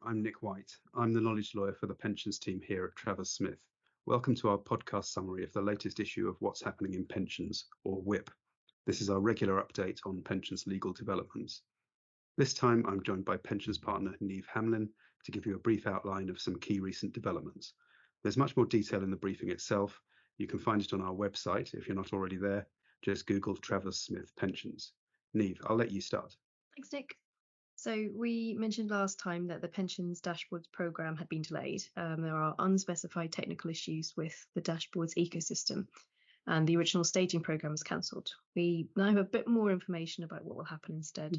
I'm Nick White. I'm the knowledge lawyer for the pensions team here at Travers Smith. Welcome to our podcast summary of the latest issue of What's Happening in Pensions, or WHIP. This is our regular update on pensions legal developments. This time I'm joined by pensions partner Niamh Hamlin to give you a brief outline of some key recent developments. There's much more detail in the briefing itself. You can find it on our website if you're not already there. Just Google Travers Smith Pensions. Niamh, I'll let you start. Thanks, Nick. So we mentioned last time that the pensions dashboards programme had been delayed. There are unspecified technical issues with the dashboards ecosystem, and the original staging programme was cancelled. We now have a bit more information about what will happen instead.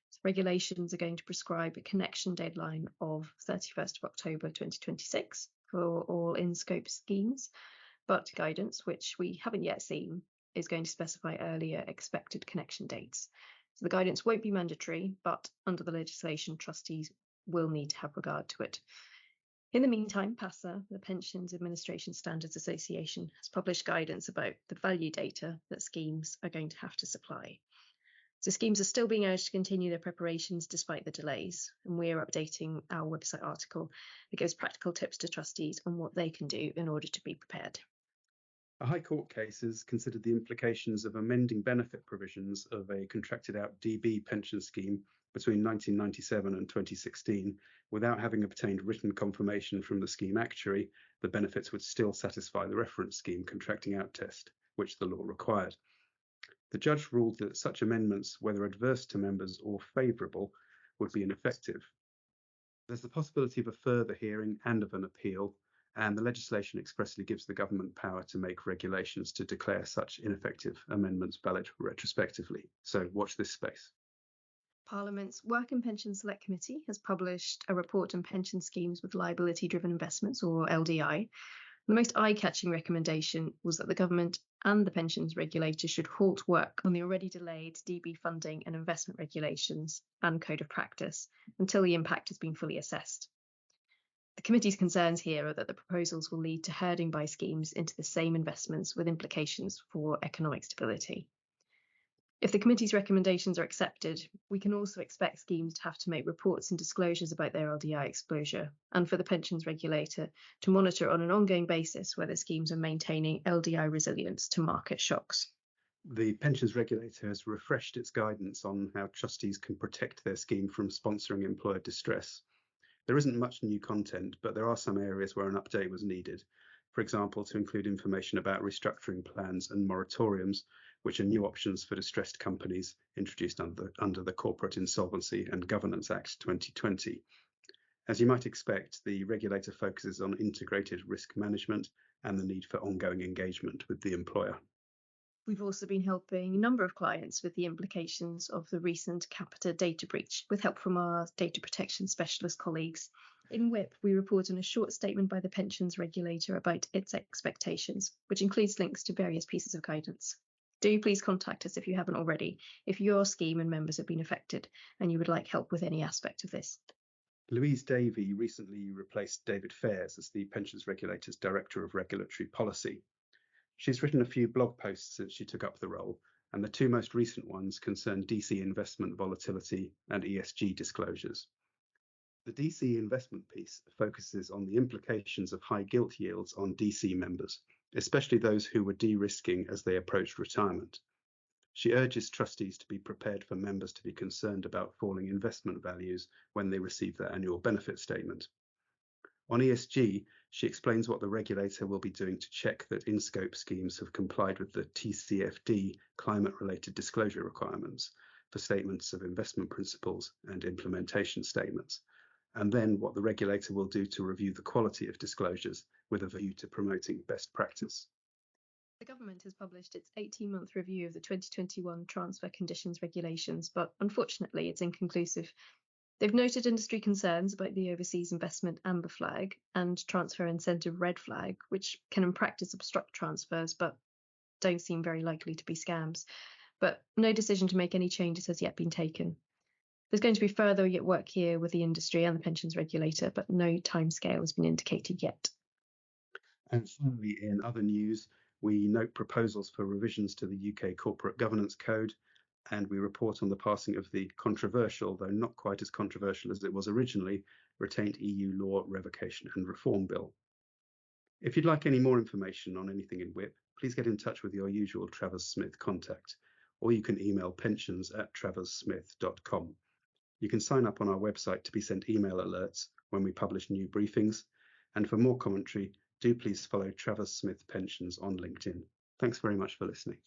So regulations are going to prescribe a connection deadline of 31st of October 2026 for all in-scope schemes, but guidance, which we haven't yet seen, is going to specify earlier expected connection dates. So the guidance won't be mandatory, but under the legislation, trustees will need to have regard to it. In the meantime, PASA, the Pensions Administration Standards Association, has published guidance about the value data that schemes are going to have to supply. So schemes are still being urged to continue their preparations despite the delays, and we're updating our website article that gives practical tips to trustees on what they can do in order to be prepared. A High Court case has considered the implications of amending benefit provisions of a contracted out DB pension scheme between 1997 and 2016 without having obtained written confirmation from the scheme actuary. The benefits would still satisfy the reference scheme contracting out test, which the law required. The judge ruled that such amendments, whether adverse to members or favourable, would be ineffective. There's the possibility of a further hearing and of an appeal, and the legislation expressly gives the government power to make regulations to declare such ineffective amendments valid retrospectively. So watch this space. Parliament's Work and Pension Select Committee has published a report on pension schemes with liability-driven investments, or LDI. The most eye-catching recommendation was that the government and the pensions regulator should halt work on the already delayed DB funding and investment regulations and code of practice until the impact has been fully assessed. The committee's concerns here are that the proposals will lead to herding by schemes into the same investments with implications for economic stability. If the committee's recommendations are accepted, we can also expect schemes to have to make reports and disclosures about their LDI exposure, and for the pensions regulator to monitor on an ongoing basis whether schemes are maintaining LDI resilience to market shocks. The pensions regulator has refreshed its guidance on how trustees can protect their scheme from sponsoring employer distress. There isn't much new content, but there are some areas where an update was needed. For example, to include information about restructuring plans and moratoriums, which are new options for distressed companies introduced under the Corporate Insolvency and Governance Act 2020. As you might expect, the regulator focuses on integrated risk management and the need for ongoing engagement with the employer. We've also been helping a number of clients with the implications of the recent Capita data breach, with help from our data protection specialist colleagues. In WHIP, we report on a short statement by the pensions regulator about its expectations, which includes links to various pieces of guidance. Do please contact us if you haven't already, if your scheme and members have been affected and you would like help with any aspect of this. Louise Davey recently replaced David Fairs as the pensions regulator's Director of Regulatory Policy. She's written a few blog posts since she took up the role, and the two most recent ones concern DC investment volatility and ESG disclosures. The DC investment piece focuses on the implications of high gilt yields on DC members, especially those who were de-risking as they approached retirement. She urges trustees to be prepared for members to be concerned about falling investment values when they receive their annual benefit statement. On ESG, she explains what the regulator will be doing to check that in-scope schemes have complied with the TCFD climate-related disclosure requirements for statements of investment principles and implementation statements, and then what the regulator will do to review the quality of disclosures with a view to promoting best practice. The government has published its 18-month review of the 2021 transfer conditions regulations, but unfortunately it's inconclusive. They've noted industry concerns about the overseas investment amber flag and transfer incentive red flag, which can in practice obstruct transfers but don't seem very likely to be scams. But no decision to make any changes has yet been taken. There's going to be further work here with the industry and the pensions regulator, but no timescale has been indicated yet. And finally, in other news, we note proposals for revisions to the UK Corporate Governance Code. and we report on the passing of the controversial, though not quite as controversial as it was originally, retained EU Law Revocation and Reform Bill. If you'd like any more information on anything in WHIP, please get in touch with your usual Travers Smith contact, or you can email pensions@traverssmith.com. You can sign up on our website to be sent email alerts when we publish new briefings, and for more commentary, do please follow Travers Smith Pensions on LinkedIn. Thanks very much for listening.